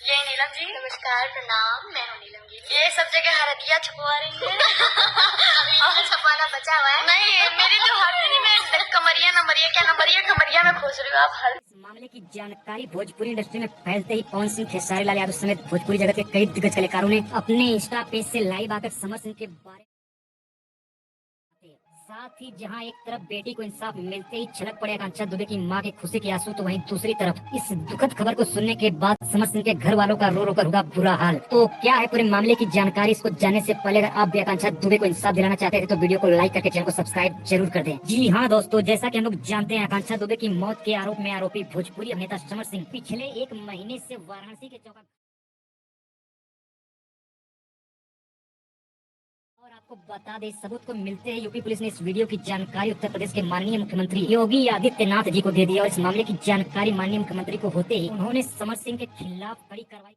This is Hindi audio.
ये नीलम जी। नमस्कार, प्रणाम। मैं हूँ नीलम जी। ये सब जगह हरदिया छपवा रही है। और छपाना बचा हुआ है? नहीं, मेरी तो हरदी में कमरिया नंबरिया क्या नंबरिया कमरिया में खोज रही हूँ आप हर इस मामले की जानकारी भोजपुरी इंडस्ट्री में फैलते ही पवन सिंह, खेसारी लाल यादव समेत भोजपुरी जगत के कई दिग्गज कलाकारों ने अपने इंस्टा पेज से लाइव आकर समर सिंह के बारे साथ ही जहां एक तरफ बेटी को इंसाफ मिलते ही छलक पड़े आकांक्षा दुबे की मां के खुशी के आंसू, तो वहीं दूसरी तरफ इस दुखद खबर को सुनने के बाद समर सिंह के घर वालों का रो रो कर होगा बुरा हाल। तो क्या है पूरे मामले की जानकारी, इसको जानने से पहले अगर आप भी आकांक्षा दुबे को इंसाफ दिलाना चाहते हैं तो वीडियो को लाइक करके चैनल को सब्सक्राइब जरूर कर दें। जी हाँ दोस्तों, जैसा कि हम लोग जानते हैं, आकांक्षा दुबे की मौत के आरोप में आरोपी भोजपुरी अभिनेता समर सिंह पिछले एक महीने से वाराणसी के चौका और आपको बता दें, सबूत को मिलते हैं यूपी पुलिस ने इस वीडियो की जानकारी उत्तर प्रदेश के माननीय मुख्यमंत्री योगी आदित्यनाथ जी को दे दी और इस मामले की जानकारी माननीय मुख्यमंत्री को होते ही उन्होंने समर सिंह के खिलाफ कड़ी कार्रवाई